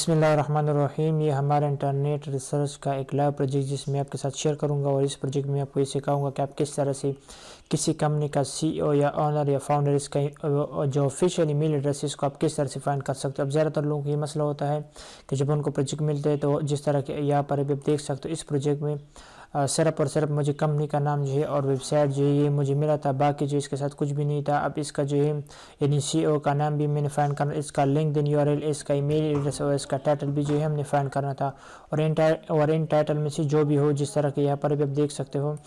बिस्मिल्लाहिर्रहमानिर्रहीम। ये हमारा इंटरनेट रिसर्च का एक लाइव प्रोजेक्ट जिसमें आपके साथ शेयर करूंगा, और इस प्रोजेक्ट में आपको ये सिखाऊंगा कि आप किस तरह से किसी कंपनी का सीईओ या ऑनर या फाउंडर इसका जो ऑफिशियल ईमेल एड्रेस है इसको आप किस तरह से फाइंड कर सकते हो। अब ज़्यादातर लोगों को ये मसला होता है कि जब उनको प्रोजेक्ट मिलते हैं तो जिस तरह के यहाँ पर अभी आप देख सकते हो इस प्रोजेक्ट में सिर्फ और सिर्फ मुझे कंपनी का नाम जो है और वेबसाइट जो है ये मुझे मिला था, बाकी जो इसके साथ कुछ भी नहीं था। अब इसका जो है यानी सीईओ का नाम भी मैंने फाइंड करना, इसका लिंक्डइन यूआरएल, इसका ईमेल एड्रेस और इसका टाइटल भी जो है हमने फाइंड करना था। और इन टाइटल में से जो भी हो, जिस तरह के यहाँ पर भी आप देख सकते हो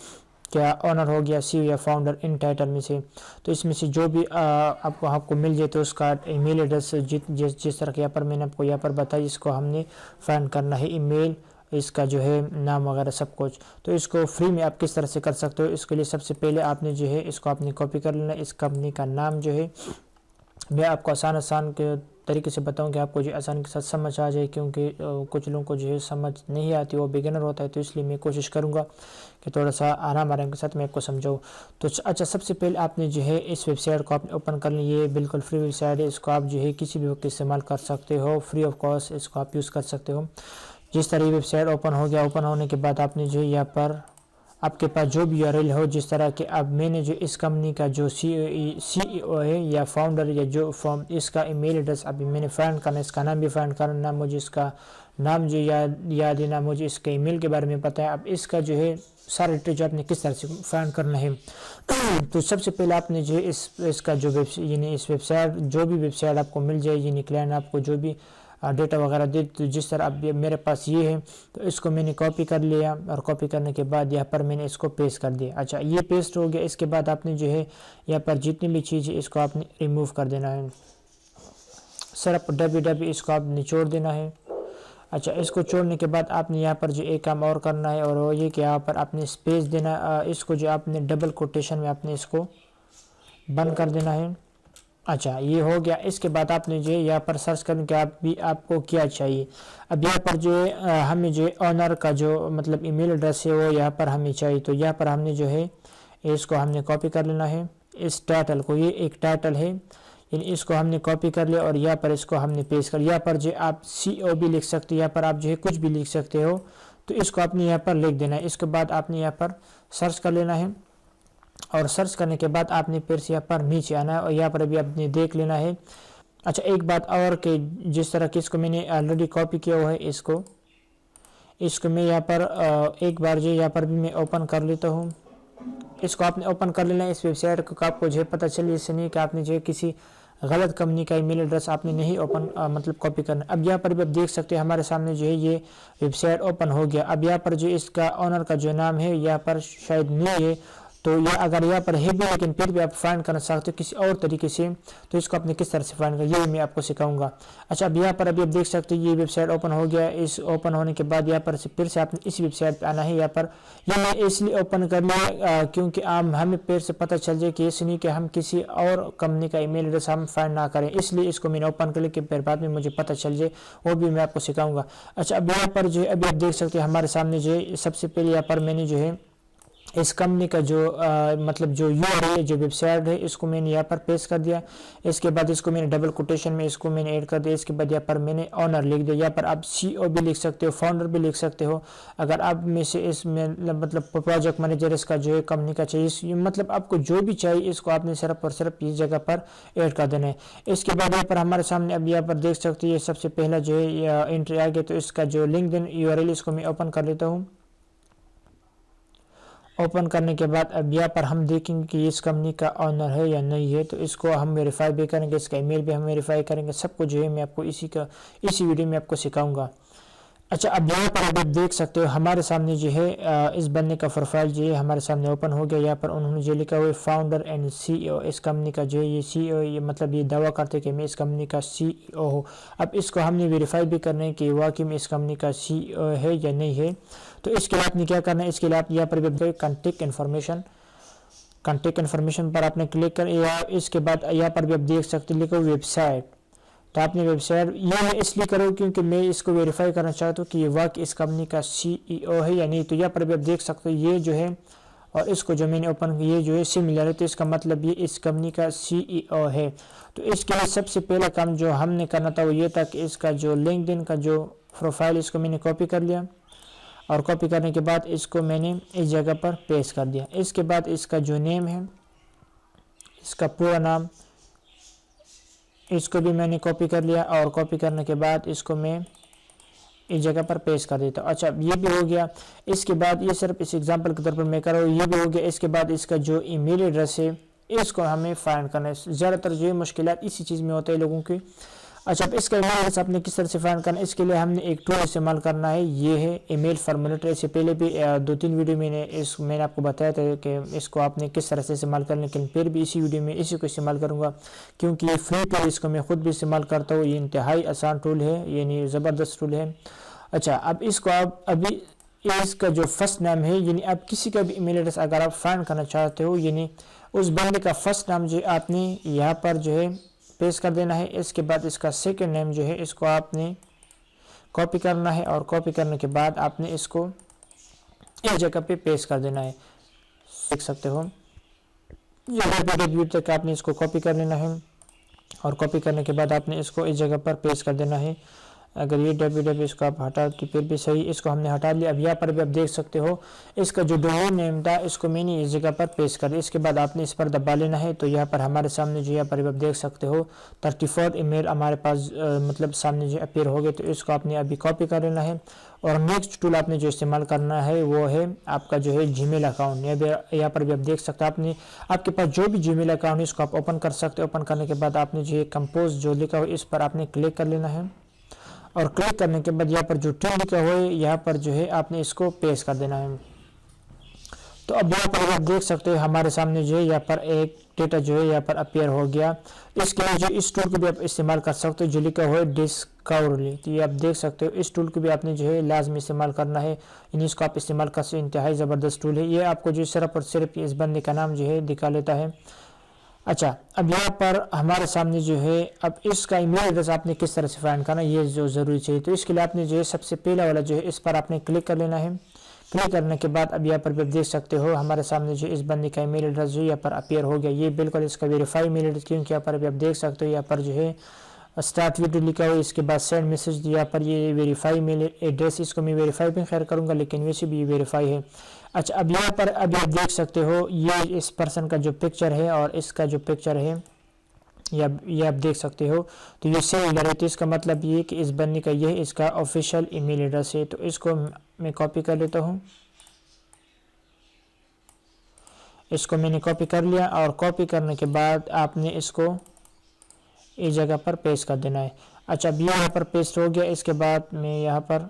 क्या ऑनर हो गया, सीईओ या फाउंडर, इन टाइटल में से तो इसमें से जो भी आपको मिल जाए तो उसका ईमेल एड्रेस जिस तरह के यहाँ पर मैंने आपको यहाँ पर बताया, इसको हमने फाइंड करना है, ईमेल, इसका जो है नाम वगैरह सब कुछ। तो इसको फ्री में आप किस तरह से कर सकते हो, इसके लिए सबसे पहले आपने जो है इसको आपने कॉपी कर लेना। इस कंपनी का नाम जो है मैं आपको आसान के तरीके से बताऊं कि आपको जो आसानी के साथ समझ आ जाए, क्योंकि कुछ लोगों को जो है समझ नहीं आती, वो बिगिनर होता है, तो इसलिए मैं कोशिश करूंगा कि थोड़ा सा आराम के साथ मैं आपको समझाऊँ। तो अच्छा, सबसे पहले आपने जो है इस वेबसाइट को आपने ओपन कर लिया। ये बिल्कुल फ्री वेबसाइट है, इसको आप जो है किसी भी वक्त इस्तेमाल कर सकते हो, फ्री ऑफ कॉस्ट इसको आप यूज़ कर सकते हो। जिस तरह ये वेबसाइट ओपन हो गया, ओपन होने के बाद आपने जो है यहाँ पर आपके पास जो भी यूआरएल हो, जिस तरह के अब मैंने जो इस कंपनी का जो सीईओ है या फाउंडर या जो फॉर्म, इसका ईमेल एड्रेस अभी मैंने फाइंड करना, इसका नाम भी फाइंड करना, मुझे इसका नाम जो याद है ना, मुझे इसके ईमेल के बारे में पता है। अब इसका जो है सारा डिटेल जो आपने किस तरह से फाइंड करना है तो सबसे पहले आपने जो है इसका जो यानी इस वेबसाइट, जो भी वेबसाइट आपको मिल जाए, यानी क्लाइंट आपको जो भी डेटा वगैरह दे, तो जिस तरह अब मेरे पास ये है तो इसको मैंने कॉपी कर लिया, और कॉपी करने के बाद यहाँ पर मैंने इसको पेस्ट कर दिया। अच्छा, ये पेस्ट हो गया। इसके बाद आपने जो है यहाँ पर जितनी भी चीज़ है इसको आपने रिमूव कर देना है, सिर्फ www इसको आप निचोड़ देना है। अच्छा, इसको छोड़ने के बाद आपने यहाँ पर जो एक काम और करना है, और वो ये कि यहाँ पर आपने स्पेस देना, इसको जो आपने डबल कोटेशन में आपने इसको बंद कर देना है। अच्छा, ये हो गया। इसके बाद आपने जो है यहाँ पर सर्च करने के आपको क्या चाहिए। अब यहाँ पर जो है हमें जो है ऑनर का जो मतलब ईमेल एड्रेस है वो यहाँ पर हमें चाहिए, तो यहाँ पर हमने जो है इसको हमने कॉपी कर लेना है। इस टाइटल को, ये एक टाइटल है, यानी इसको हमने कॉपी कर लिया और यहाँ पर इसको हमने पेस्ट कर। यहाँ पर जो आप सीईओ भी लिख सकते हो, यहाँ पर आप जो है कुछ भी लिख सकते हो, तो इसको आपने यहाँ पर लिख देना है। इसके बाद आपने यहाँ पर सर्च कर लेना है, और सर्च करने के बाद आपने फिर से यहाँ पर नीचे आना है, और यहाँ पर भी आपने देख लेना है। अच्छा, एक बात और कि जिस तरह की इसको मैंने ऑलरेडी कॉपी किया हुआ है, इसको मैं यहाँ पर एक बार जो यहाँ पर भी मैं ओपन कर लेता हूँ। इसको आपने ओपन कर लेना है इस वेबसाइट को, आपको जो है पता चले इससे नहीं कि आपने जो है किसी गलत कंपनी का ईमेल एड्रेस आपने नहीं ओपन मतलब कॉपी करना। अब यहाँ पर भी आप देख सकते हैं हमारे सामने जो है ये वेबसाइट ओपन हो गया। अब यहाँ पर जो इसका ऑनर का जो नाम है यहाँ पर शायद नहीं है, तो या अगर यहाँ पर है भी लेकिन फिर भी आप फाइंड करना चाहते हो किसी और तरीके से, तो इसको आपने किस तरह से फाइंड कर, ये मैं आपको सिखाऊंगा। अच्छा, अब यहाँ पर अभी आप देख सकते हो ये वेबसाइट ओपन हो गया। इस ओपन होने के बाद यहाँ पर से फिर से आपने इस वेबसाइट पे आना है। यहाँ पर ये मैं इसलिए ओपन कर लिया क्योंकि हमें फिर से पता चल जाए कि ऐसे नहीं कि हम किसी और कंपनी का ईमेल एड्रेस हम फाइंड ना करें, इसलिए इसको मैंने ओपन कर लिया कि फिर बाद में मुझे पता चल जाए, वो भी मैं आपको सिखाऊंगा। अच्छा, अब यहाँ पर जो है अभी आप देख सकते हैं हमारे सामने जो है सबसे पहले यहाँ पर मैंने जो है इस कंपनी का जो मतलब जो यूआरएल है, जो वेबसाइट है, इसको मैंने यहाँ पर पेस्ट कर दिया। इसके बाद इसको मैंने डबल कोटेशन में इसको मैंने ऐड कर दिया। इसके बाद यहाँ पर मैंने ऑनर लिख दिया। यहाँ पर आप सीईओ भी लिख सकते हो, फाउंडर भी लिख सकते हो। अगर आप में से इसमें मतलब प्रोजेक्ट मैनेजर इसका जो है कंपनी का चाहिए, मतलब आपको जो भी चाहिए इसको आपने सिर्फ और सिर्फ इस जगह पर ऐड कर देना है। इसके बाद यहाँ पर हमारे सामने अब यहाँ पर देख सकते हो ये सबसे पहला जो है एंट्री आ गया, तो इसका जो लिंक्डइन यूआरएल इसको मैं ओपन कर लेता हूँ। ओपन करने के बाद अब यहाँ पर हम देखेंगे कि इस कंपनी का ऑनर है या नहीं है, तो इसको हम वेरीफाई भी करेंगे, इसका ईमेल भी हम वेरीफाई करेंगे। सब कुछ जो है मैं आपको इसी वीडियो में आपको सिखाऊंगा। अच्छा, अब यहाँ पर आप देख सकते हो हमारे सामने जो है इस बंदे का प्रोफाइल जो है हमारे सामने ओपन हो गया। यहाँ पर उन्होंने जो लिखा हुआ है फाउंडर एंड सीईओ, इस कंपनी का जो है ये सीईओ, ये मतलब ये दावा करते कि मैं इस कंपनी का सीईओ हूँ। अब इसको हमने वेरीफाई भी करना है कि वाकई में इस कंपनी का सीईओ है या नहीं है। तो इसके लिए आपने क्या करना है, इसके लिए आप यहाँ पर भी कॉन्टेक्ट इन्फॉर्मेशन पर आपने क्लिक कर, या इसके बाद यहाँ पर भी आप देख सकते लिखो वेबसाइट, तो आपने वेबसाइट ये मैं इसलिए करूँ क्योंकि मैं इसको वेरीफाई करना चाहता हूँ कि ये वाकई इस कंपनी का सीईओ है या नहीं। तो यहाँ पर भी आप देख सकते हो ये जो है और इसको जो मैंने ओपन ये जो है सिमिलर है, तो इसका मतलब ये इस कंपनी का CEO है। तो इसके लिए सबसे पहला काम जो हमने करना था वो ये था कि इसका जो लिंक्डइन का जो प्रोफाइल इसको मैंने कॉपी कर लिया, और कॉपी करने के बाद इसको मैंने इस जगह पर पेस्ट कर दिया। इसके बाद इसका जो नेम है, इसका पूरा नाम, इसको भी मैंने कॉपी कर लिया, और कॉपी करने के बाद इसको मैं इस जगह पर पेस्ट कर देता हूँ। अच्छा, ये भी हो गया। इसके बाद ये सिर्फ इस एग्जांपल के तौर पर मैं कर रहा हूँ, ये भी हो गया। इसके बाद इसका जो ईमेल एड्रेस है इसको हमें फाइंड करना है। ज़्यादातर जो मुश्किलात इसी चीज़ में होते हैं लोगों की। अच्छा, अब इसका ईमेल एड्रेस आपने किस तरह से फाइंड करना है, इसके लिए हमने एक टूल इस्तेमाल करना है, ये है ईमेल फॉर्मूलेटर। इससे पहले भी 2-3 वीडियो मैंने आपको बताया था कि इसको आपने किस तरह से इस्तेमाल करना है, लेकिन फिर भी इसी वीडियो में इसी को इस्तेमाल करूँगा क्योंकि ये फ्री टूल, इसको मैं ख़ुद भी इस्तेमाल करता हूँ। ये इंतहाई आसान टूल है, यानी ज़बरदस्त टूल है। अच्छा, अब इसको आप अभी इसका जो फर्स्ट नाम है, यानी आप किसी का भी ईमेल एड्रेस अगर आप फाइंड करना चाहते हो, यानी उस बंदे का फर्स्ट नाम जो आपने यहाँ पर जो है पेस्ट कर देना है। इसके बाद इसका सेकंड नेम जो है इसको आपने कॉपी करना है, और कॉपी करने के बाद आपने इसको इस जगह पे पेस्ट कर देना है। देख सकते हो ये तक आपने इसको कॉपी कर लेना है, और कॉपी करने के बाद आपने इसको इस जगह पर पेस्ट कर देना है। अगर ये www इसको आप हटा तो फिर भी सही, इसको हमने हटा लिया। अब यहाँ पर भी आप देख सकते हो इसका जो डोमेन नेम था इसको मैंने इस जगह पर पेस्ट कर दिया। इसके बाद आपने इस पर दबा लेना है, तो यहाँ पर हमारे सामने जो यहाँ पर भी आप देख सकते हो 34 ईमेल हमारे पास मतलब सामने जो अपीयर हो गए। तो इसको आपने अभी कॉपी कर लेना है, और नेक्स्ट टूल आपने जो इस्तेमाल करना है वो है आपका जो है जीमेल अकाउंट। यहाँ पर भी आप देख सकते हैं आपके पास जो भी जीमेल अकाउंट है इसको आप ओपन कर सकते हो। ओपन करने के बाद आपने जो है कंपोज जो लिखा हो इस पर आपने क्लिक कर लेना है, और क्लिक करने के बाद यहाँ पर जो टी लिखा हुआ है यहाँ पर जो है आपने इसको पेस्ट कर देना है। तो अब यहाँ पर आप देख सकते हो हमारे सामने जो है यहाँ पर एक डेटा जो है यहाँ पर अपीयर हो गया। इसके लिए जो इस टूल को भी आप इस्तेमाल कर सकते हो जो लिखा हुआ है डिस्कवरली। तो ये आप देख सकते हो इस टूल को भी आपने जो है लाजमी इस्तेमाल करना है, यानी इसको आप इस्तेमाल कर सकते। इंतहाई ज़बरदस्त टूल है ये, आपको जो सिर्फ और सिर्फ इस बंदे का नाम जो है दिखा लेता है। अच्छा, अब यहाँ पर हमारे सामने जो है अब इसका ईमेल एड्रेस आपने किस तरह से फाइंड करना है ये जो ज़रूरी चाहिए। तो इसके लिए आपने जो है सबसे पहला वाला जो है इस पर आपने क्लिक कर लेना है। क्लिक करने के बाद अब यहाँ पर भी देख सकते हो हमारे सामने जो इस बंदे का ईमेल एड्रेस जो यहाँ पर अपीयर हो गया। ये बिल्कुल इसका वेरीफाई ईमेल एड्रेस, क्योंकि यहाँ पर भी आप देख सकते हो यहाँ पर जो है स्टार्ट वीडियो लिखा हुआ है, इसके बाद सेंड मैसेज यहाँ पर ये वेरीफाई मेल एड्रेस, इसको मैं वेरीफाई भी खैर करूँगा लेकिन वैसे भी ये वेरीफाई है। अच्छा, अब यहाँ पर अभी आप देख सकते हो ये इस पर्सन का जो पिक्चर है और इसका जो पिक्चर है ये आप देख सकते हो, तो ये सिमिलर है। तो इसका मतलब ये कि इस बंदे का ये इसका ऑफिशियल ईमेल एड्रेस है। तो इसको मैं कॉपी कर लेता हूँ, इसको मैंने कॉपी कर लिया, और कॉपी करने के बाद आपने इसको इस जगह पर पेस्ट कर देना है। अच्छा, अब यहाँ पर पेस्ट हो गया। इसके बाद मैं यहाँ पर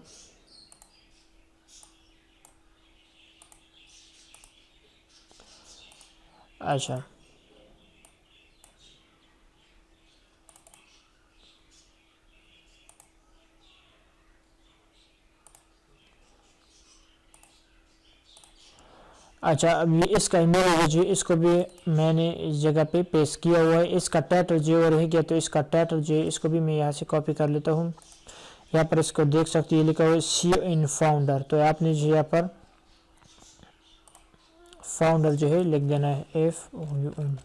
अच्छा अच्छा अब ये इसका ईमेल है जो इसको भी मैंने इस जगह पे पेस्ट किया हुआ है। इसका टाइटल जो रह गया, तो इसका टाइटल जो है इसको भी मैं यहाँ से कॉपी कर लेता हूँ। यहाँ पर इसको देख सकते हैं लिखा हुआ है CEO इन फाउंडर। तो आपने जो यहाँ पर फाउंडर जो है लिख देना है FOUN।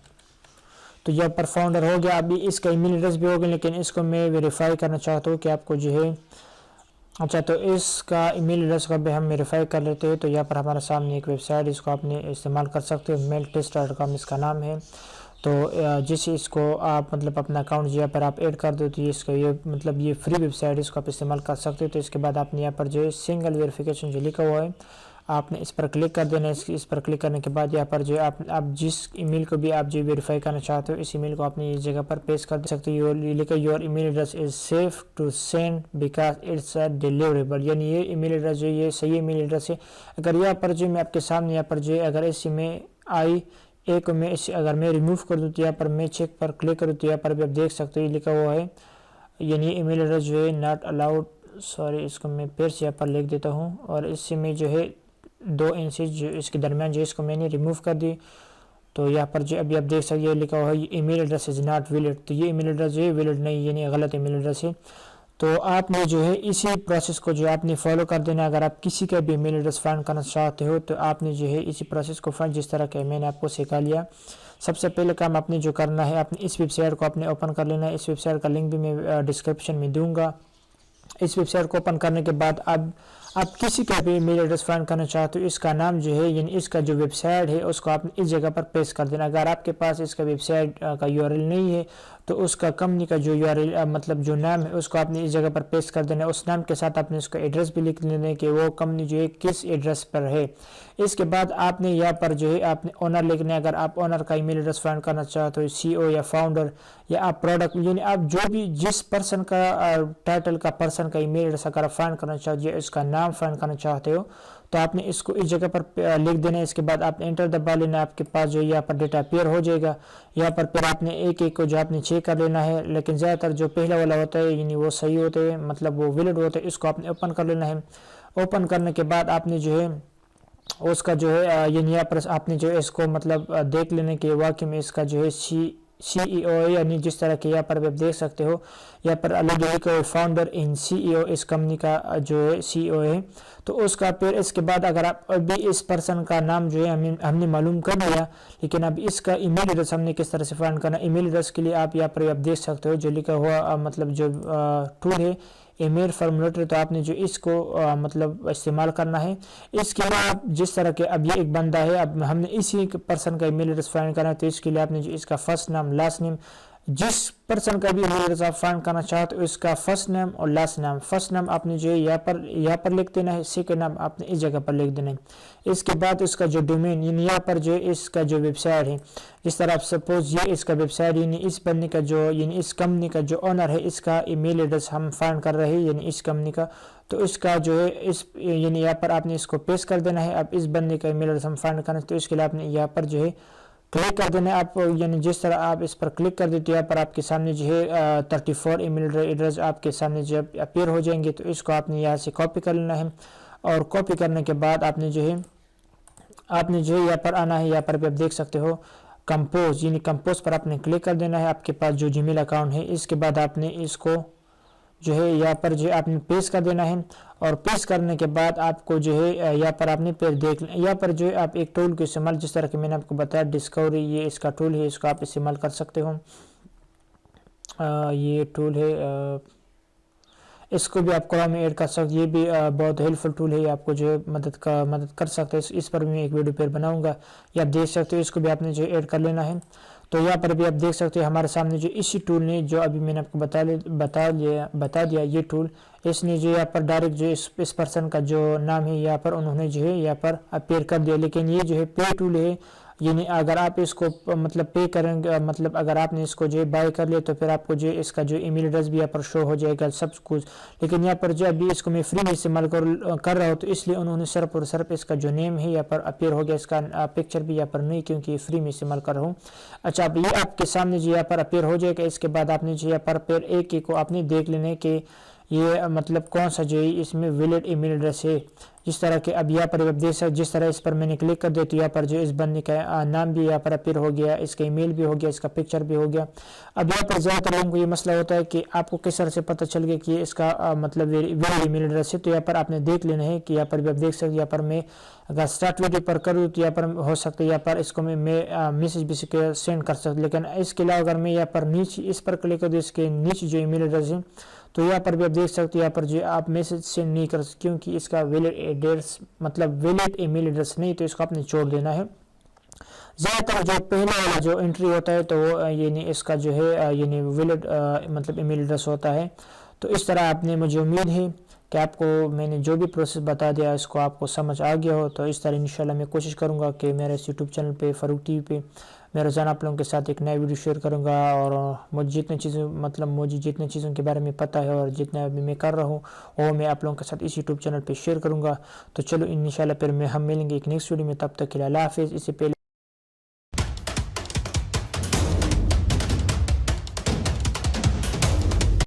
तो यहाँ पर फाउंडर हो गया। अभी इसका ईमेल एड्रेस भी हो गया, लेकिन इसको मैं वेरीफाई करना चाहता हूँ कि आपको जो है अच्छा, तो इसका ईमेल एड्रेस का भी हम वेरीफाई कर लेते हैं। तो यहाँ पर हमारे सामने एक वेबसाइट, इसको आपने इस्तेमाल कर सकते हो, mailtester.com इसका नाम है। तो जैसे इसको आप मतलब अपना अकाउंट यहाँ पर आप ऐड कर दो, तो इसका ये मतलब ये फ्री वेबसाइट, इसको आप इस्तेमाल कर सकते हो। तो इसके बाद आपने यहाँ पर जो है सिंगल वेरिफिकेशन जो लिखा हुआ है आपने इस पर क्लिक कर देना है। इस पर क्लिक करने के बाद यहाँ पर जो आप जिस ईमेल को भी आप जो वेरीफाई करना चाहते हो इस ईमेल को आपने इस जगह पर पेस्ट कर सकते हो। लिखा your email address is safe to send because it's a deliverable, यानी ये ईमेल एड्रेस जो ये सही ईमेल एड्रेस है। अगर यहाँ पर जो मैं आपके सामने यहाँ पर जो अगर इस में आई एक में इसे अगर मैं रिमूव कर दूँ तो यहाँ पर मैं चेक पर क्लिक करूँ तो यहाँ पर भी आप देख सकते हो लिखा हुआ है, यानी ईमेल एड्रेस जो है नॉट अलाउड। सॉरी, इसको मैं फिर से यहाँ पर लिख देता हूँ, और इससे में जो है 2 इंचेस जो इसके दरमियान जो इसको मैंने रिमूव कर दी। तो यहाँ पर जो अभी आप देख सकते हैं लिखा हुआ है email address is not valid. तो ये ईमेल एड्रेस जो है वैलिड नहीं, यानी गलत ईमेल एड्रेस है। تو آپ نے جو ہے اسی پروسیس کو جو آپ نے فالو کر دینا. اگر آپ کسی کا بھی ایمیل ایڈریس فائنڈ کرنا چاہتے ہو تو آپ نے جو ہے اسی پروسیس کو فائنڈ جس طرح کہ میں نے آپ کو سکھا لیا. سب سے پہلے کام آپ نے جو کرنا ہے، آپ نے اس ویب سائٹ کو اپنے اوپن کر لینا ہے. اس ویب سائٹ کا لنک بھی میں ڈسکرپشن میں دوں گا. اس ویب سائٹ کو اوپن کرنے کے بعد اب آپ کسی کا بھی ایمیل ایڈریس فائنڈ کرنا چاہتے ہو، اس کا نام جو ہے یعنی اس کا جو ویب سائٹ ہے اس کو آپ نے اس جگہ پر پیسٹ کر دینا. اگر آپ کے پاس اس کا ویب سائٹ کا یو آر ایل نہیں ہے تو اس کا کمپنی کا جو یو آر ایل مطلب جو نام ہے اس کو آپ نے اس جگہ پر پیسٹ کر دینا. اس نام کے ساتھ آپ نے اس کا ایڈریس بھی لکھ لینا ہے کہ وہ کمپنی جو ہے کس ایڈریس پر ہے. اس کے بعد آپ نے یہاں پر جو ہے آپ نے اونر لکھنا ہے. اگر آپ اونر کا ایمیل ایڈریس فائنڈ کرنا چاہتے ہو، سی او یا فاؤنڈر یا آپ پروڈکٹ، یعنی آپ جو بھی جس پرسن کا ٹائٹل کا پرسن کا ایمیل ایڈریس اگر آپ فائنڈ کرنا چاہتے ہو، اس کا نام فائنڈ کرنا چاہتے ہو تو آپ نے اس کو اس جگہ پر لکھ دینا ہے. اس کے بعد آپ نے انٹر دبا لینا ہے. آپ کے پاس جو یہاں پر ڈیٹا اپیئر ہو جائے گا. یہاں پر پھر آپ نے ایک ایک کو جو آپ نے چیک کر لینا ہے، لیکن زیادہ تر جو پہلا والا ہوتا ہے یعنی وہ صحیح ہوتے ہیں، مطلب وہ ویلڈ ہوتے ہیں. اس کو آپ نے اوپن کر لینا ہے. اوپن کرنے کے بعد آپ نے جو ہے اس کا جو ہے یعنی یہاں پر آپ نے جو ہے اس کو مطلب دیکھ لینے کہ واقعی میں اس کا جو ہے سی ای او ہے، یعنی جس طرح کہ یہاں پر آپ دیکھ سکتے ہو یہاں پر الگ لکھا ہو فاؤنڈر ان سی ای او، اس کمپنی کا جو ہے سی او ہے. تو اس کا پھر اس کے بعد اگر آپ ابھی اس پرسن کا نام جو ہے ہم نے معلوم کر لیا، لیکن اب اس کا ایمیل ایڈریس ہم نے کس طرح سے فائنڈ کرنا. ایمیل ایڈریس کے لیے آپ یہاں پر آپ دیکھ سکتے ہو جو لکھا ہوا مطلب جو ٹول ہے ایمیل فارمولیٹر، تو آپ نے جو اس کو مطلب استعمال کرنا ہے. اس کے لیے آپ جس طرح کہ اب یہ ایک بندہ ہے، اب ہم نے اسی پرسن کا ایمیل ایڈریس فائنڈ کرنا ہے، تو اس کے لیے آپ نے جو اس کا فرسٹ نام لاسٹ نیم، جس پرسن کا بھی ایمیل ایڈریس آپ فائنڈ کرنا چاہتے ہو اس کا فرسٹ نیم اور لاسٹ نیم. فرسٹ نیم آپ نے جو ہے یہاں پر لکھ دینا ہے، سیکنڈ نام آپ نے اس جگہ پر لکھ دینا ہے. اس کے بعد اس کا جو ڈومین یعنی یہاں پر جو ہے اس کا جو ویب سائٹ ہے، جس طرح آپ سپوز یہ اس کا ویب سائٹ یعنی اس بندے کا جو یعنی اس کمپنی کا جو اونر ہے اس کا ایمیل ایڈریس ہم فائنڈ کر رہے ہیں یعنی اس کمپنی کا، تو اس کا جو ہے اس یعنی یہاں پر آپ نے اس کو پیسٹ کر دینا ہے. اب اس بندے کا ایمیل ایڈریس ہم فائنڈ کرنا ہے تو اس کے لیے آپ نے یہاں پر جو ہے کلک کر دینا ہے. آپ یعنی جس طرح آپ اس پر کلک کر دیتے ہیں یہاں پر آپ کے سامنے جو ہے 34 ایمیل ایڈریس آپ کے سامنے جو اپیئر ہو جائیں گے. تو اس کو آپ نے یہاں سے کاپی کر لینا ہے اور کاپی کرنے کے بعد آپ نے جو ہے یہاں پر آنا ہے. یہاں پر بھی آپ دیکھ سکتے ہو کمپوز یعنی کمپوز پر آپ نے کلک کر دینا ہے آپ کے پاس جو جی میل اکاؤنٹ ہے. اس کے بعد آپ نے اس کو جو ہے یہاں پر جو آپ نے پیسٹ کر دینا ہے اور پیسٹ کرنے کے بعد آپ کو جو ہے یہاں پر آپ نے پھر دیکھ لیں یہاں پر جو ہے آپ ایک ٹول کو استعمال جس طرح کہ میں نے آپ کو بتایا ڈسکوری، یہ اس کا ٹول ہے، اس کو آپ استعمال کر سکتے ہو. یہ ٹول ہے، اس کو بھی آپ کروم میں ایڈ کر سکتے. یہ بھی بہت ہیلپ فل ٹول ہے، آپ کو جو ہے مدد کر سکتے ہیں. اس پر بھی میں ایک ویڈیو پھر بناؤں گا، یہ آپ دیکھ سکتے ہو. اس کو بھی آپ نے جو ایڈ کر لینا ہے. تو یہاں پر بھی آپ دیکھ سکتے ہیں ہمارے سامنے جو اسی ٹول نے جو ابھی میں نے آپ کو بتا دیا یہ ٹول اس نے جو یہاں پر ڈائریکٹ جو اس پرسن کا جو نام ہے یہاں پر انہوں نے جو ہے یہاں پر اپیئر کر دیا. لیکن یہ جو ہے پے ٹول ہے، یعنی اگر آپ اس کو مطلب پے کریں گے، مطلب اگر آپ نے اس کو جو ہے بائی کر لیا تو پھر آپ کو جو ہے اس کا جو ایمیل ایڈریس بھی یہاں پر شو ہو جائے گا سب کچھ. لیکن یہاں پر جو ابھی اس کو میں فری میں استعمال کر رہا ہوں تو اس لیے انہوں نے صرف اور صرف اس کا جو نیم ہے یہاں پر اپیئر ہو گیا. اس کا پکچر بھی یہاں پر نہیں کیونکہ یہ فری میں استعمال کر رہا ہوں. اچھا، اب یہ آپ کے سامنے جو یہاں پر اپیئر ہو جائے گا. اس کے بعد آپ نے جو یہاں پر پھر ایک کو آپ نے دیکھ لینا ہے کہ یہ مطلب کون سا جو ہے اس میں ویلڈ ایمیل ایڈریس ہے. جس طرح کہ اب یہاں پر آپ دیکھ سکتے جس طرح اس پر میں نے کلک کر دیا تو یہاں پر جو اس بندے کا نام بھی یہاں پر اپیئر ہو گیا، اس کا ای میل بھی ہو گیا، اس کا پکچر بھی ہو گیا. اب یہاں پر زیادہ تر لوگوں کو یہ مسئلہ ہوتا ہے کہ آپ کو کس طرح سے پتہ چل گیا کہ اس کا مطلب ویلڈ ایمیل ایڈریس ہے. تو یہاں پر آپ نے دیکھ لینا ہے کہ یہاں پر بھی آپ دیکھ سکتے. یہاں پر میں اگر اسٹارٹ ویڈیو پر کروں تو یہاں پر ہو سکتا ہے یہاں پر اس کو میں میسیج بھی سینڈ کر سکتا. لیکن اس کے علاوہ اگر میں یہاں پر نیچے اس پر کلک کر دوں اس کے نیچے جو ای میل ایڈریس ہے تو یہاں پر بھی آپ دیکھ سکتے یہاں پر جو آپ میسیج سینڈ نہیں کر سکتے کیونکہ اس کا ویلڈ ایڈریس مطلب ویلڈ ای میل ایڈریس نہیں، تو اس کو آپ نے چھوڑ دینا ہے. زیادہ تر جو پہلا والا جو انٹری ہوتا ہے تو وہ یعنی اس کا جو ہے یعنی ویلڈ مطلب ای میل ایڈریس ہوتا ہے. تو اس طرح آپ نے مجھے امید ہے کہ آپ کو میں نے جو بھی پروسیس بتا دیا اس کو آپ کو سمجھ آ گیا ہو. تو اس طرح انشاءاللہ میں کوشش کروں گا کہ میرے اس یوٹیوب چینل پہ فاروق ٹی وی پہ میں روزانہ آپ لوگوں کے ساتھ ایک نیا ویڈیو شیئر کروں گا. اور مجھے جتنے چیزوں کے بارے میں پتہ ہے اور جتنا ابھی میں کر رہا ہوں وہ میں آپ لوگوں کے ساتھ اس یوٹیوب چینل پہ شیئر کروں گا. تو چلو انشاءاللہ پھر ہم ملیں گے ایک نیکسٹ ویڈیو میں. تب تک کے لیے اللہ حافظ. اس سے پہلے